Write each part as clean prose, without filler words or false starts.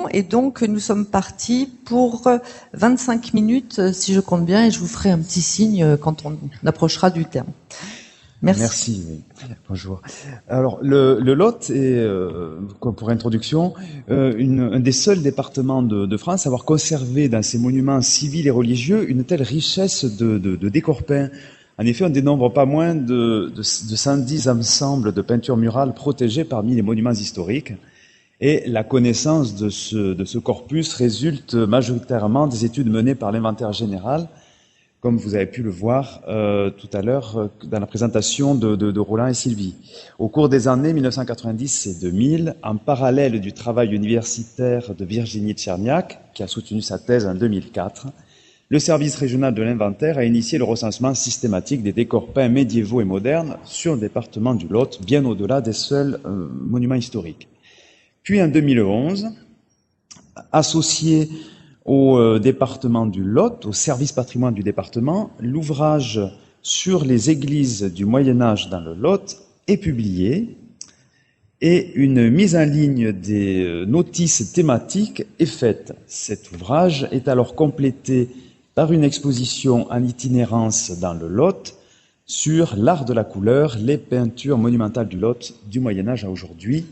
temps et donc nous sommes partis pour 25 minutes, si je compte bien, et je vous ferai un petit signe quand on approchera du terme. Merci. Merci. Bonjour. Alors, le Lot est, pour introduction, un des seuls départements de France à avoir conservé dans ses monuments civils et religieux une telle richesse de décors peints. En effet, on dénombre pas moins de 110 ensembles de peintures murales protégées parmi les monuments historiques. Et la connaissance de ce corpus résulte majoritairement des études menées par l'Inventaire général, comme vous avez pu le voir tout à l'heure dans la présentation de Roland et Sylvie. Au cours des années 1990 et 2000, en parallèle du travail universitaire de Virginie Tcherniak, qui a soutenu sa thèse en 2004, le service régional de l'Inventaire a initié le recensement systématique des décors peints médiévaux et modernes sur le département du Lot, bien au-delà des seuls monuments historiques. Puis en 2011, associé au département du Lot, au service patrimoine du département, l'ouvrage sur les églises du Moyen-Âge dans le Lot est publié et une mise en ligne des notices thématiques est faite. Cet ouvrage est alors complété par une exposition en itinérance dans le Lot sur l'art de la couleur, les peintures monumentales du Lot du Moyen-Âge à aujourd'hui,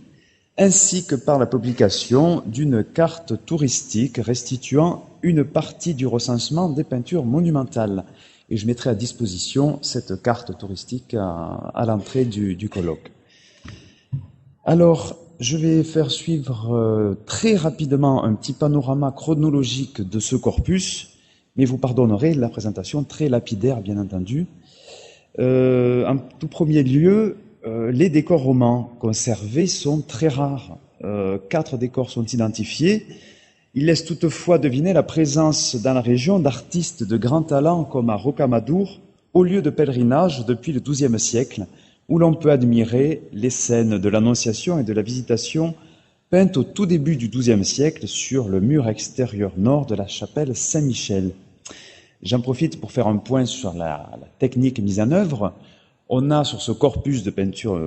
ainsi que par la publication d'une carte touristique restituant une partie du recensement des peintures monumentales. Et je mettrai à disposition cette carte touristique à l'entrée du colloque. Alors, je vais faire suivre très rapidement un petit panorama chronologique de ce corpus, mais vous pardonnerez la présentation très lapidaire, bien entendu. En tout premier lieu, les décors romans conservés sont très rares. 4 décors sont identifiés. Ils laissent toutefois deviner la présence dans la région d'artistes de grand talent comme à Rocamadour, au lieu de pèlerinage depuis le XIIe siècle, où l'on peut admirer les scènes de l'Annonciation et de la Visitation peintes au tout début du XIIe siècle sur le mur extérieur nord de la chapelle Saint-Michel. J'en profite pour faire un point sur la technique mise en œuvre. On a sur ce corpus de peinture,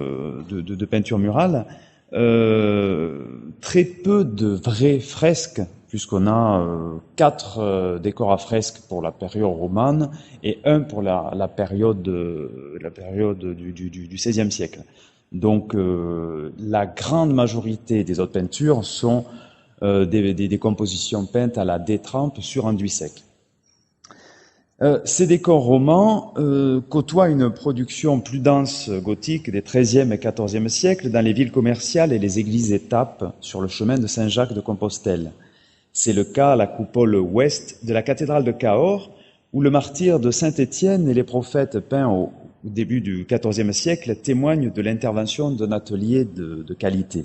de peinture murale très peu de vraies fresques, puisqu'on a 4 décors à fresques pour la période romane et 1 pour la période du XVIe siècle. Donc la grande majorité des autres peintures sont des compositions peintes à la détrempe sur enduit sec. Ces décors romans côtoient une production plus dense gothique des XIIIe et XIVe siècles dans les villes commerciales et les églises-étapes sur le chemin de Saint-Jacques de Compostelle. C'est le cas à la coupole ouest de la cathédrale de Cahors, où le martyre de Saint-Étienne et les prophètes peints au début du XIVe siècle témoignent de l'intervention d'un atelier de qualité.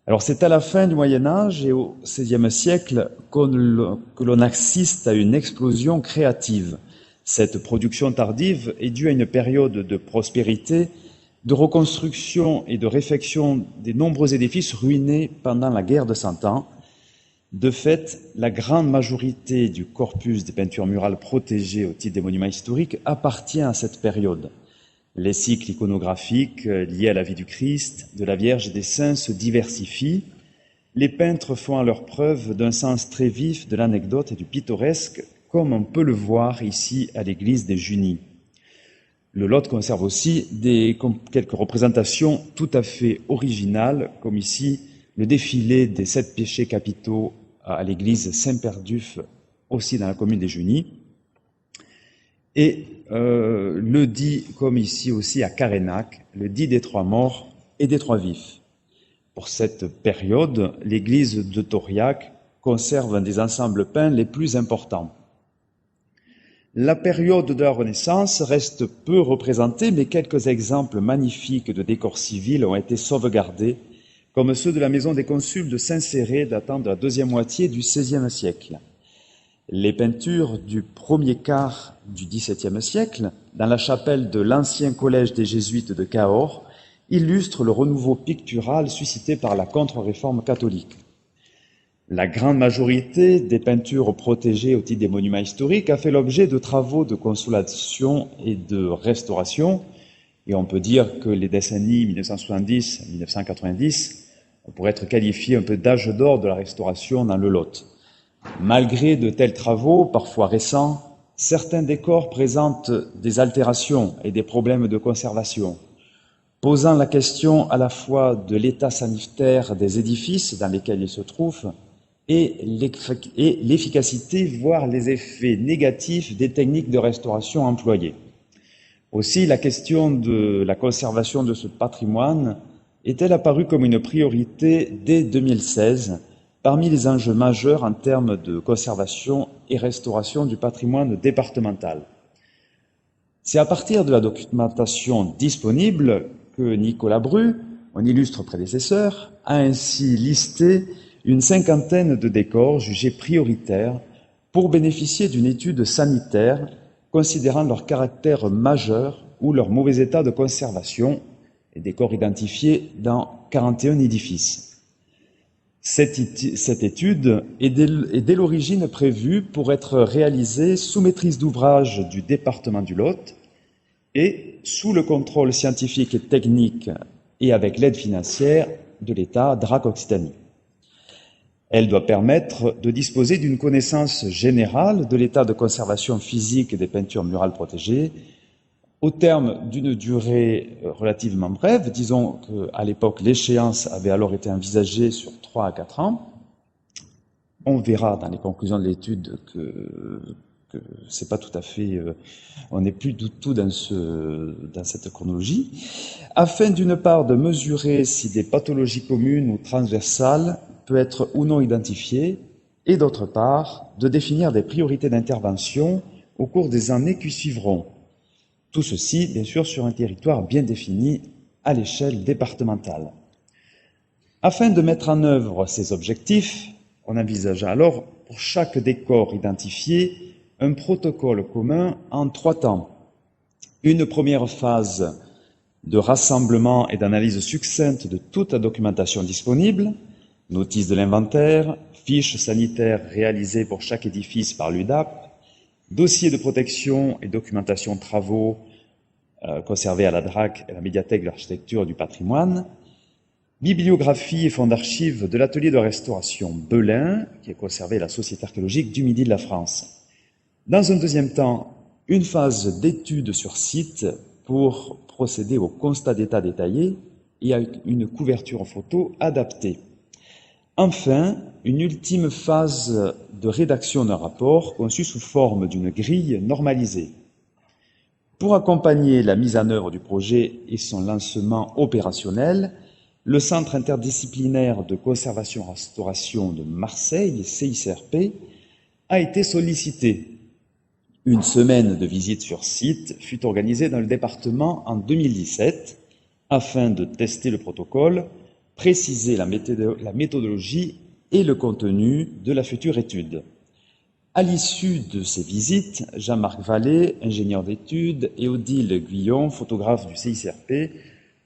Alors c'est à la fin du Moyen-Âge et au XVIe siècle que l'on assiste à une explosion créative. Cette production tardive est due à une période de prospérité, de reconstruction et de réfection des nombreux édifices ruinés pendant la guerre de Cent Ans. De fait, la grande majorité du corpus des peintures murales protégées au titre des monuments historiques appartient à cette période. Les cycles iconographiques liés à la vie du Christ, de la Vierge et des saints se diversifient. Les peintres font alors preuve d'un sens très vif de l'anecdote et du pittoresque, comme on peut le voir ici à l'église des Junies. Le Lot conserve aussi quelques représentations tout à fait originales, comme ici le défilé des 7 péchés capitaux à l'église Saint-Perduf, aussi dans la commune des Junies. Et le dit, comme ici aussi à Carénac, le dit des 3 morts et des 3 vifs. Pour cette période, l'église de Tauriac conserve un des ensembles peints les plus importants. La période de la Renaissance reste peu représentée, mais quelques exemples magnifiques de décors civils ont été sauvegardés, comme ceux de la maison des consuls de Saint-Céré datant de la deuxième moitié du XVIe siècle. Les peintures du premier quart du XVIIe siècle, dans la chapelle de l'ancien collège des Jésuites de Cahors, illustrent le renouveau pictural suscité par la contre-réforme catholique. La grande majorité des peintures protégées au titre des monuments historiques a fait l'objet de travaux de consolidation et de restauration, et on peut dire que les décennies 1970-1990 On pourrait être qualifié un peu d'âge d'or de la restauration dans le Lot. Malgré de tels travaux, parfois récents, certains décors présentent des altérations et des problèmes de conservation, posant la question à la fois de l'état sanitaire des édifices dans lesquels ils se trouvent et l'efficacité, voire les effets négatifs des techniques de restauration employées. Aussi, la question de la conservation de ce patrimoine est-elle apparue comme une priorité dès 2016 parmi les enjeux majeurs en termes de conservation et restauration du patrimoine départemental. C'est à partir de la documentation disponible que Nicolas Bru, mon illustre prédécesseur, a ainsi listé une cinquantaine de décors jugés prioritaires pour bénéficier d'une étude sanitaire considérant leur caractère majeur ou leur mauvais état de conservation, et décors identifiés dans 41 édifices. Cette étude est dès l'origine prévue pour être réalisée sous maîtrise d'ouvrage du département du Lot et sous le contrôle scientifique et technique et avec l'aide financière de l'État DRAC Occitanie. Elle doit permettre de disposer d'une connaissance générale de l'état de conservation physique des peintures murales protégées au terme d'une durée relativement brève. Disons qu'à l'époque, l'échéance avait alors été envisagée sur 3 à 4 ans. On verra dans les conclusions de l'étude que c'est pas tout à fait, on n'est plus du tout dans cette chronologie, afin d'une part de mesurer si des pathologies communes ou transversales peuvent être ou non identifiées, et d'autre part de définir des priorités d'intervention au cours des années qui suivront. Tout ceci, bien sûr, sur un territoire bien défini à l'échelle départementale. Afin de mettre en œuvre ces objectifs, on envisagea alors pour chaque décor identifié un protocole commun en 3 temps. Une première phase de rassemblement et d'analyse succincte de toute la documentation disponible, notice de l'inventaire, fiches sanitaires réalisées pour chaque édifice par l'UDAP, dossier de protection et documentation de travaux conservés à la DRAC et la médiathèque de l'architecture et du patrimoine, bibliographie et fonds d'archives de l'atelier de restauration Belin, qui est conservé à la Société archéologique du Midi de la France. Dans un deuxième temps, une phase d'étude sur site pour procéder au constat d'état détaillé et à une couverture en photo adaptée. Enfin, une ultime phase de rédaction d'un rapport conçu sous forme d'une grille normalisée. Pour accompagner la mise en œuvre du projet et son lancement opérationnel, le Centre interdisciplinaire de conservation-restauration de Marseille, CICRP, a été sollicité. Une semaine de visite sur site fut organisée dans le département en 2017 afin de tester le protocole, préciser la méthodologie et le contenu de la future étude. À l'issue de ces visites, Jean-Marc Vallée, ingénieur d'études, et Odile Guillon, photographe du CICRP,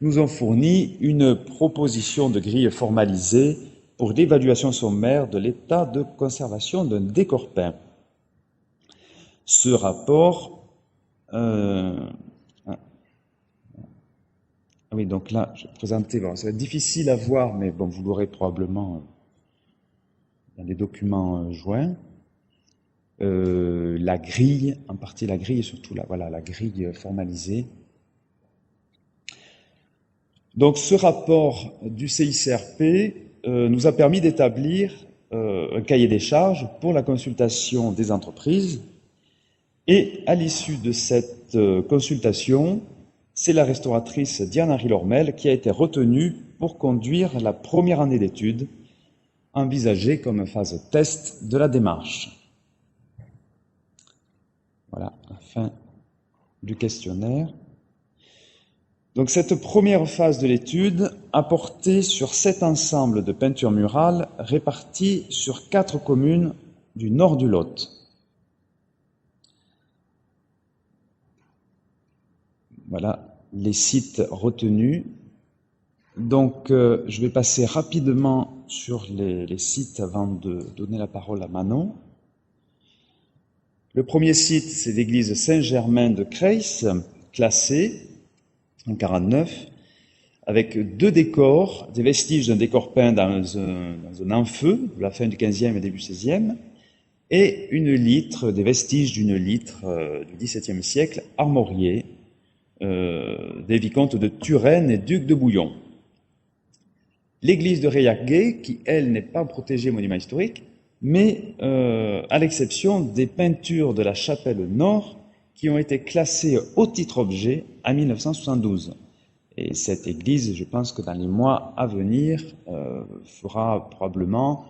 nous ont fourni une proposition de grille formalisée pour l'évaluation sommaire de l'état de conservation d'un décor peint. Ce rapport... oui, donc là, je vais présenter... Bon, ça va être difficile à voir, mais bon, vous l'aurez probablement dans les documents joints. La grille, en partie la grille et surtout la grille formalisée. Donc ce rapport du CICRP nous a permis d'établir un cahier des charges pour la consultation des entreprises et à l'issue de cette consultation, c'est la restauratrice Diane-Henri Lormel qui a été retenue pour conduire la première année d'études envisagée comme phase test de la démarche. Voilà, la fin du questionnaire. Donc cette première phase de l'étude a porté sur 7 ensembles de peintures murales répartis sur 4 communes du nord du Lot. Voilà les sites retenus. Donc je vais passer rapidement sur les sites avant de donner la parole à Manon. Le premier site, c'est l'église Saint-Germain de Creys, classée en 1949, avec deux décors, des vestiges d'un décor peint dans un enfeu de la fin du XVe et début XVIe, et une litre, des vestiges d'une litre du XVIIe siècle, armoriée, des vicomtes de Turenne et ducs de Bouillon. L'église de Reillarguet, qui, elle, n'est pas protégée monument historique, mais à l'exception des peintures de la chapelle nord qui ont été classées au titre objet en 1972. Et cette église, je pense que dans les mois à venir, fera probablement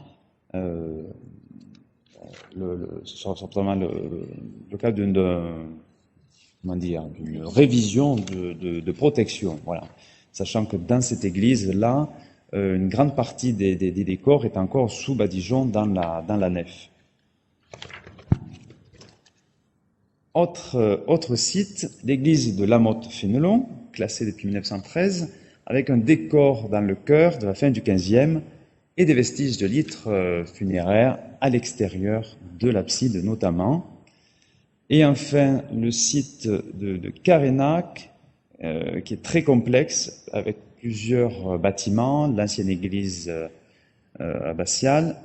le cas d'une révision de protection. Voilà. Sachant que dans cette église-là, une grande partie des décors est encore sous badigeon dans la nef. Autre site, l'église de Lamotte-Fénelon, classée depuis 1913, avec un décor dans le chœur de la fin du XVe et des vestiges de litres funéraires à l'extérieur de l'abside notamment. Et enfin, le site de Carénac, qui est très complexe, avec plusieurs bâtiments, l'ancienne église abbatiale,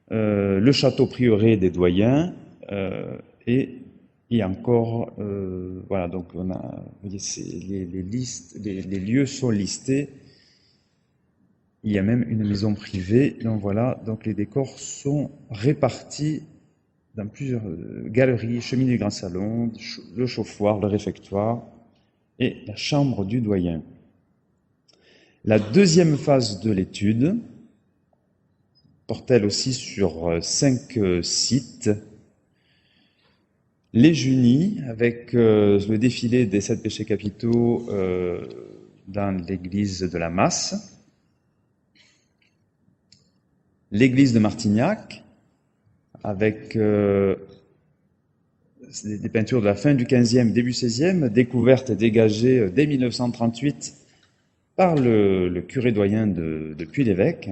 le château prieuré des doyens, et encore, voilà, donc on a, vous voyez, les lieux sont listés. Il y a même une maison privée, donc voilà, donc les décors sont répartis dans plusieurs galeries, cheminée du grand salon, le chauffoir, le réfectoire et la chambre du doyen. La deuxième phase de l'étude porte-t-elle aussi sur 5 sites. Les Junies, avec le défilé des 7 péchés capitaux dans l'église de la Masse. L'église de Martignac, avec des peintures de la fin du XVe, début XVIe, découvertes et dégagées dès 1938 par le curé doyen de Puy-l'Évêque.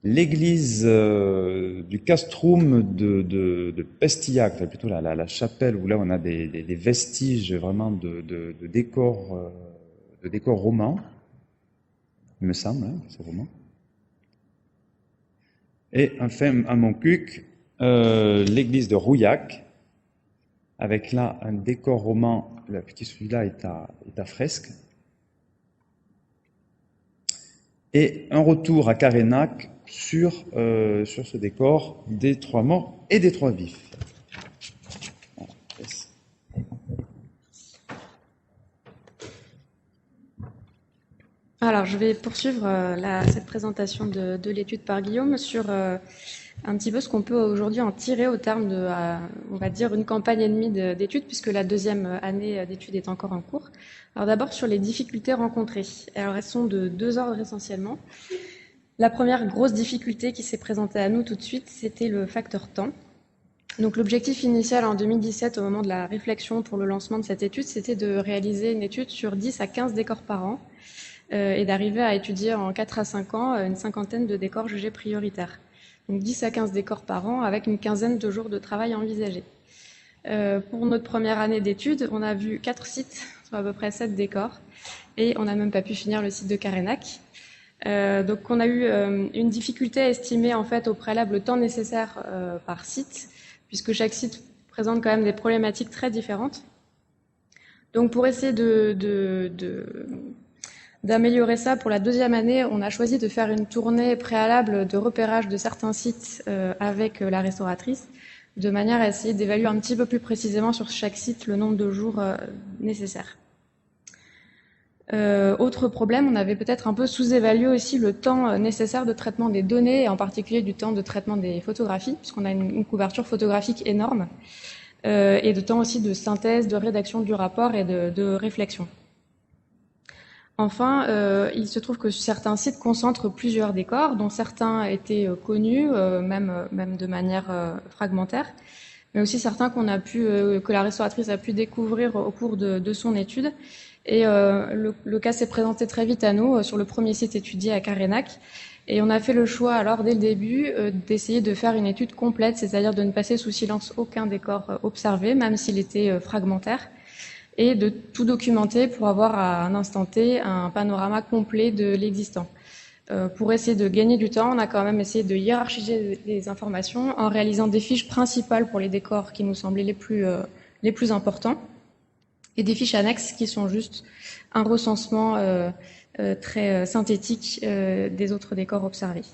L'église du castrum de Pestillac, enfin plutôt la chapelle où là on a des vestiges vraiment de décors romans, il me semble, hein, c'est roman. Et enfin, à Montcuq, l'église de Rouillac, avec là un décor roman, celui-là est à fresque. Et un retour à Carénac sur ce décor des 3 morts et des 3 vifs. Alors, je vais poursuivre cette présentation de l'étude par Guillaume sur un petit peu ce qu'on peut aujourd'hui en tirer au terme de, on va dire, une campagne et demie d'études, puisque la deuxième année d'études est encore en cours. Alors d'abord sur les difficultés rencontrées. Alors elles sont de 2 ordres essentiellement. La première grosse difficulté qui s'est présentée à nous tout de suite, c'était le facteur temps. Donc l'objectif initial en 2017, au moment de la réflexion pour le lancement de cette étude, c'était de réaliser une étude sur 10 à 15 décors par an et d'arriver à étudier en 4 à 5 ans une cinquantaine de décors jugés prioritaires. Donc 10 à 15 décors par an avec une quinzaine de jours de travail envisagés. Pour notre première année d'études, on a vu 4 sites, soit à peu près 7 décors, et on n'a même pas pu finir le site de Carénac. Donc on a eu une difficulté à estimer en fait au préalable le temps nécessaire par site, puisque chaque site présente quand même des problématiques très différentes. Donc pour essayer d'améliorer ça, pour la deuxième année, on a choisi de faire une tournée préalable de repérage de certains sites avec la restauratrice, de manière à essayer d'évaluer un petit peu plus précisément sur chaque site le nombre de jours nécessaires. Autre problème, on avait peut-être un peu sous-évalué aussi le temps nécessaire de traitement des données, et en particulier du temps de traitement des photographies, puisqu'on a une couverture photographique énorme, et de temps aussi de synthèse, de rédaction du rapport et de réflexion. Enfin, il se trouve que certains sites concentrent plusieurs décors, dont certains étaient connus, même de manière fragmentaire, mais aussi certains que la restauratrice a pu découvrir au cours de son étude. Et le cas s'est présenté très vite à nous sur le premier site étudié à Carénac. Et on a fait le choix alors dès le début d'essayer de faire une étude complète, c'est-à-dire de ne passer sous silence aucun décor observé, même s'il était fragmentaire. et de tout documenter pour avoir à un instant T un panorama complet de l'existant. Pour essayer de gagner du temps, on a quand même essayé de hiérarchiser les informations en réalisant des fiches principales pour les décors qui nous semblaient les plus importants et des fiches annexes qui sont juste un recensement très synthétique des autres décors observés.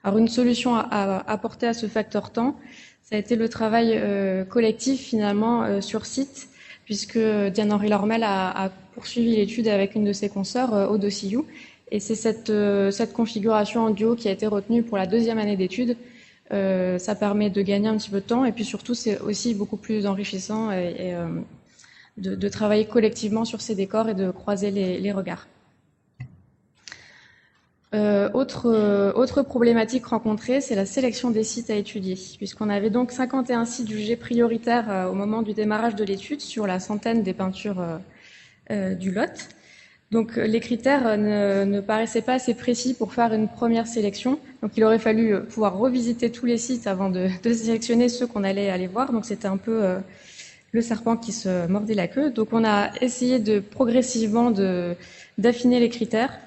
Alors une solution à apporter à ce facteur temps, ça a été le travail collectif finalement sur site, puisque Diane-Henri Lormel a poursuivi l'étude avec une de ses consoeurs, Aude Ossillou, et c'est cette configuration en duo qui a été retenue pour la deuxième année d'études. Ça permet de gagner un petit peu de temps, et puis surtout c'est aussi beaucoup plus enrichissant de travailler collectivement sur ces décors et de croiser les regards. Autre problématique rencontrée, c'est la sélection des sites à étudier, puisqu'on avait donc 51 sites jugés prioritaires au moment du démarrage de l'étude sur la centaine des peintures du lot. Donc les critères ne paraissaient pas assez précis pour faire une première sélection, donc il aurait fallu pouvoir revisiter tous les sites avant de sélectionner ceux qu'on allait aller voir, donc c'était un peu le serpent qui se mordait la queue. Donc on a essayé progressivement d'affiner les critères.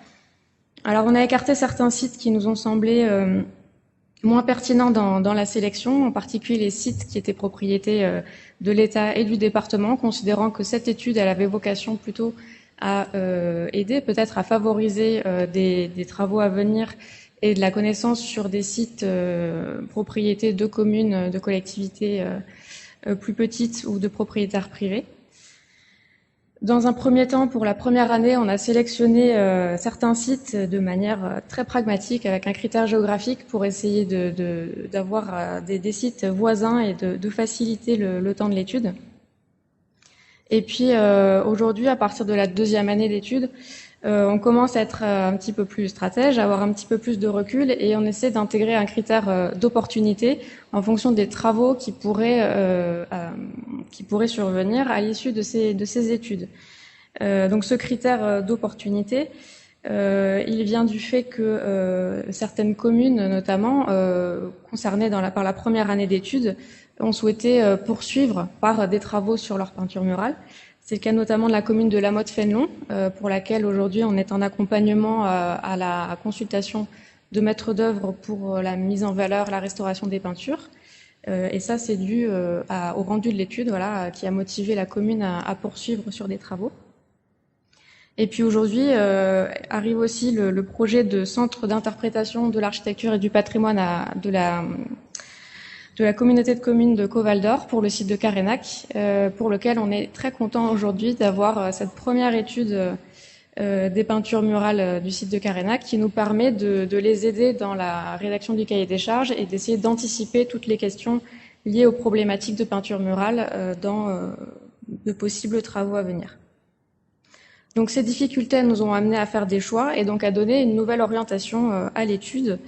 Alors on a écarté certains sites qui nous ont semblé moins pertinents dans la sélection, en particulier les sites qui étaient propriété de l'État et du département, considérant que cette étude elle avait vocation plutôt à aider, peut-être à favoriser des travaux à venir et de la connaissance sur des sites propriétés de communes, de collectivités plus petites ou de propriétaires privés. Dans un premier temps, pour la première année, on a sélectionné certains sites de manière très pragmatique, avec un critère géographique pour essayer d'avoir des sites voisins et de faciliter le temps de l'étude. Et puis aujourd'hui, à partir de la deuxième année d'études, on commence à être un petit peu plus stratège, à avoir un petit peu plus de recul, et on essaie d'intégrer un critère d'opportunité en fonction des travaux qui pourraient survenir à l'issue de ces études. Donc ce critère d'opportunité, il vient du fait que certaines communes, notamment concernées par la première année d'études, ont souhaité poursuivre par des travaux sur leur peinture murale. C'est le cas notamment de la commune de La Motte-Fénelon, pour laquelle aujourd'hui on est en accompagnement à la consultation de maîtres d'œuvre pour la mise en valeur, la restauration des peintures. Et ça, c'est dû au rendu de l'étude, voilà, qui a motivé la commune à poursuivre sur des travaux. Et puis aujourd'hui arrive aussi le projet de centre d'interprétation de l'architecture et du patrimoine de la communauté de communes de Caux-Val-d'Or pour le site de Carénac, pour lequel on est très content aujourd'hui d'avoir cette première étude des peintures murales du site de Carénac qui nous permet de les aider dans la rédaction du cahier des charges et d'essayer d'anticiper toutes les questions liées aux problématiques de peinture murale dans de possibles travaux à venir. Donc ces difficultés nous ont amené à faire des choix et donc à donner une nouvelle orientation à l'étude,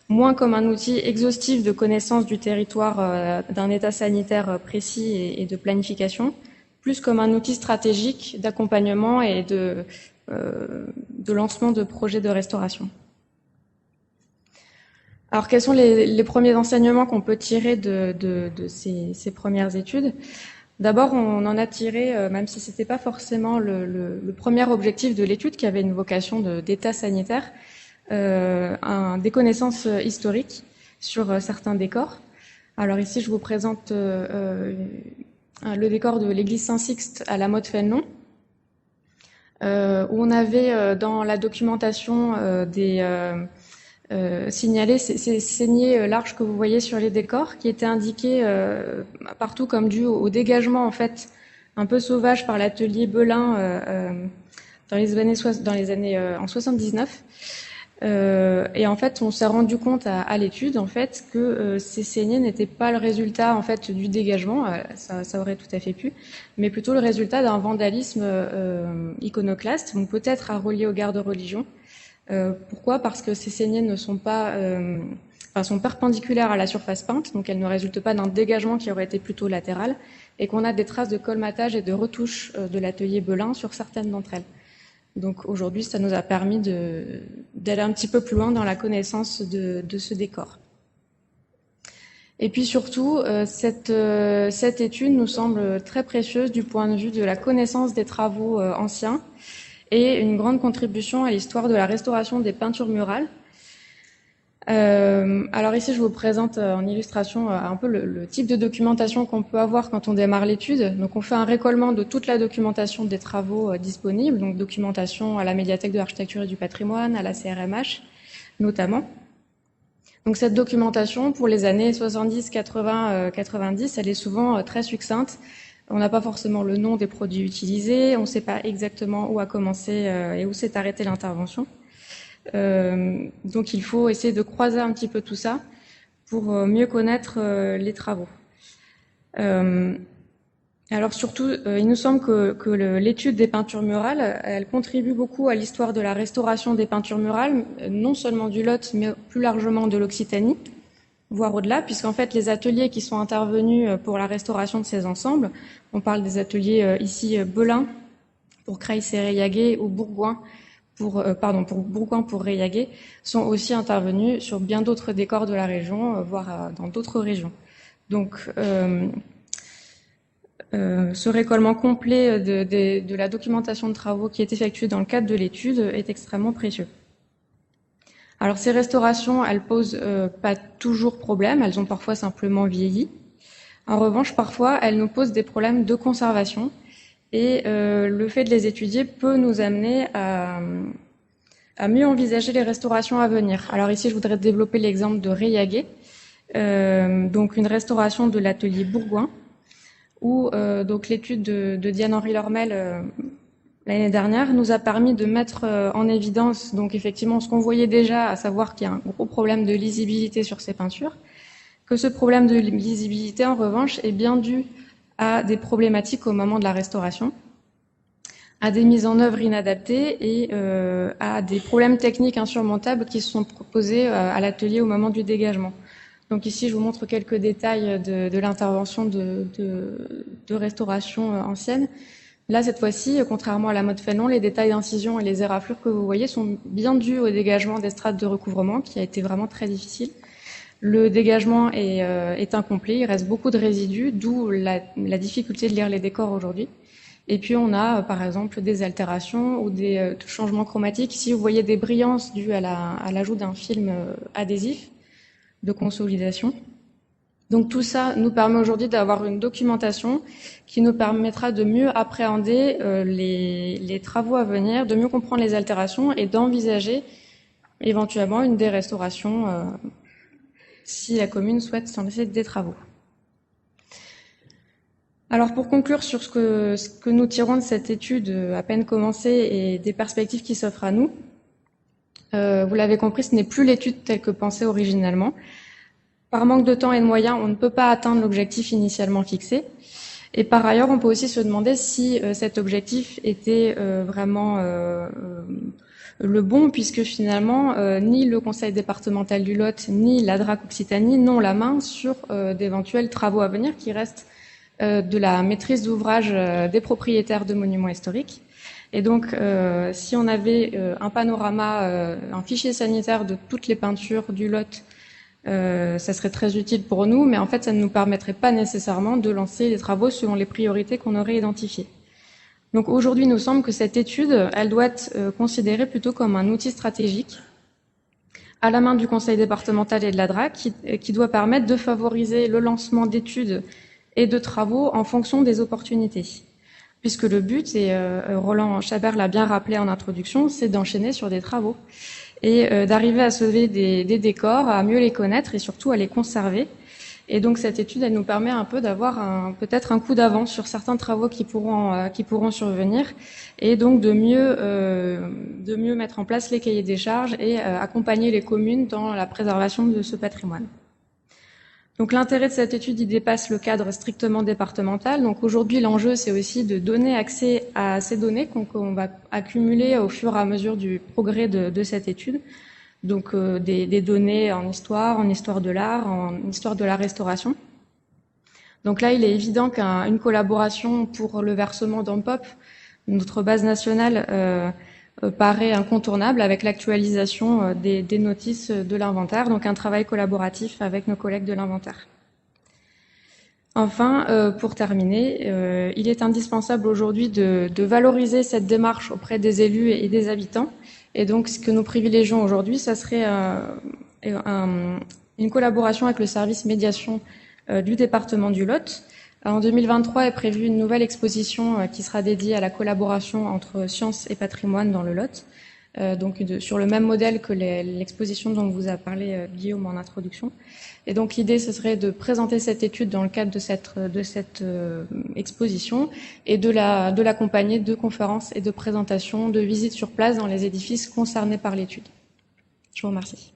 moins comme un outil exhaustif de connaissance du territoire d'un état sanitaire précis et de planification, plus comme un outil stratégique d'accompagnement et de lancement de projets de restauration. Alors quels sont les premiers enseignements qu'on peut tirer de ces premières études ? D'abord, on en a tiré, même si c'était pas forcément le premier objectif de l'étude, qui avait une vocation d'état sanitaire, des connaissances historiques sur certains décors. Alors ici, je vous présente le décor de l'église Saint-Sixte à La Motte-Fénelon, où on avait dans la documentation signalé ces saignées larges que vous voyez sur les décors, qui étaient indiquées partout comme dû au dégagement en fait un peu sauvage par l'atelier Belin dans les années en 79. Et en fait, on s'est rendu compte à l'étude en fait que ces saignées n'étaient pas le résultat en fait du dégagement, ça aurait tout à fait pu, mais plutôt le résultat d'un vandalisme iconoclaste, donc peut-être à relier aux guerres de religion. Pourquoi ? Parce que ces saignées ne sont pas, sont perpendiculaires à la surface peinte, donc elles ne résultent pas d'un dégagement qui aurait été plutôt latéral, et qu'on a des traces de colmatage et de retouche de l'atelier Belin sur certaines d'entre elles. Donc aujourd'hui, ça nous a permis d'aller un petit peu plus loin dans la connaissance de ce décor. Et puis surtout, cette étude nous semble très précieuse du point de vue de la connaissance des travaux anciens et une grande contribution à l'histoire de la restauration des peintures murales. Alors ici, je vous présente en illustration un peu le type de documentation qu'on peut avoir quand on démarre l'étude. Donc on fait un récollement de toute la documentation des travaux disponibles, donc documentation à la médiathèque de l'architecture et du patrimoine, à la CRMH notamment. Donc cette documentation, pour les années 70, 80, 90, elle est souvent très succincte. On n'a pas forcément le nom des produits utilisés, on ne sait pas exactement où a commencé et où s'est arrêtée l'intervention. Donc il faut essayer de croiser un petit peu tout ça pour mieux connaître les travaux. Alors surtout, il nous semble que l'étude des peintures murales, elle contribue beaucoup à l'histoire de la restauration des peintures murales, non seulement du Lot, mais plus largement de l'Occitanie, voire au-delà, puisqu'en fait les ateliers qui sont intervenus pour la restauration de ces ensembles, on parle des ateliers ici Belin pour Creil et Reilhaguet ou Bourgoin pour Bourgoin pour Reilhaguet, sont aussi intervenus sur bien d'autres décors de la région, voire dans d'autres régions. Donc ce récollement complet de la documentation de travaux qui est effectuée dans le cadre de l'étude est extrêmement précieux. Alors ces restaurations, elles posent pas toujours problème, elles ont parfois simplement vieilli. En revanche, parfois, elles nous posent des problèmes de conservation et le fait de les étudier peut nous amener à mieux envisager les restaurations à venir. Alors ici, je voudrais développer l'exemple de Reilhaguet, donc une restauration de l'atelier Bourgoin, où donc l'étude de Diane-Henri Lormel l'année dernière nous a permis de mettre en évidence donc effectivement ce qu'on voyait déjà, à savoir qu'il y a un gros problème de lisibilité sur ces peintures, que ce problème de lisibilité en revanche est bien dû à des problématiques au moment de la restauration, à des mises en œuvre inadaptées et à des problèmes techniques insurmontables qui se sont proposés à l'atelier au moment du dégagement. Donc ici, je vous montre quelques détails de l'intervention de restauration ancienne. Là, cette fois-ci, contrairement à la mode Fénelon, les détails d'incision et les éraflures que vous voyez sont bien dus au dégagement des strates de recouvrement, qui a été vraiment très difficile. Le dégagement est incomplet, il reste beaucoup de résidus, d'où la difficulté de lire les décors aujourd'hui. Et puis on a, par exemple, des altérations ou des changements chromatiques. Ici, vous voyez des brillances dues à l'ajout d'un film adhésif de consolidation. Donc tout ça nous permet aujourd'hui d'avoir une documentation qui nous permettra de mieux appréhender les travaux à venir, de mieux comprendre les altérations et d'envisager éventuellement une dérestauration si la commune souhaite s'en laisser des travaux. Alors pour conclure sur ce que nous tirons de cette étude à peine commencée et des perspectives qui s'offrent à nous, vous l'avez compris, ce n'est plus l'étude telle que pensée originellement. Par manque de temps et de moyens, on ne peut pas atteindre l'objectif initialement fixé. Et par ailleurs, on peut aussi se demander si cet objectif était vraiment le bon, puisque finalement, ni le conseil départemental du Lot, ni la DRAC Occitanie n'ont la main sur d'éventuels travaux à venir qui restent de la maîtrise d'ouvrage des propriétaires de monuments historiques. Et donc, si on avait un panorama, un fichier sanitaire de toutes les peintures du Lot, ça serait très utile pour nous, mais en fait, ça ne nous permettrait pas nécessairement de lancer les travaux selon les priorités qu'on aurait identifiées. Donc aujourd'hui, il nous semble que cette étude, elle doit être considérée plutôt comme un outil stratégique à la main du conseil départemental et de la DRAC, qui doit permettre de favoriser le lancement d'études et de travaux en fonction des opportunités. Puisque le but, et Roland Chabert l'a bien rappelé en introduction, c'est d'enchaîner sur des travaux et d'arriver à sauver des décors, à mieux les connaître et surtout à les conserver. Et donc cette étude, elle nous permet un peu d'avoir peut-être un coup d'avance sur certains travaux qui pourront survenir, et donc de mieux mettre en place les cahiers des charges et accompagner les communes dans la préservation de ce patrimoine. Donc l'intérêt de cette étude, il dépasse le cadre strictement départemental. Donc aujourd'hui, l'enjeu, c'est aussi de donner accès à ces données qu'on va accumuler au fur et à mesure du progrès de cette étude. Donc des données en histoire de l'art, en histoire de la restauration. Donc là, il est évident qu'une collaboration pour le versement d'Ampop, notre base nationale, paraît incontournable avec l'actualisation des notices de l'inventaire, donc un travail collaboratif avec nos collègues de l'inventaire. Enfin, pour terminer, il est indispensable aujourd'hui de valoriser cette démarche auprès des élus et des habitants. Et donc, ce que nous privilégions aujourd'hui, ça serait une collaboration avec le service médiation du département du Lot. En 2023 est prévue une nouvelle exposition qui sera dédiée à la collaboration entre sciences et patrimoine dans le Lot. Donc sur le même modèle que l'exposition dont vous a parlé Guillaume en introduction. Et donc l'idée, ce serait de présenter cette étude dans le cadre de cette exposition et de l'accompagner de conférences et de présentations, de visites sur place dans les édifices concernés par l'étude. Je vous remercie.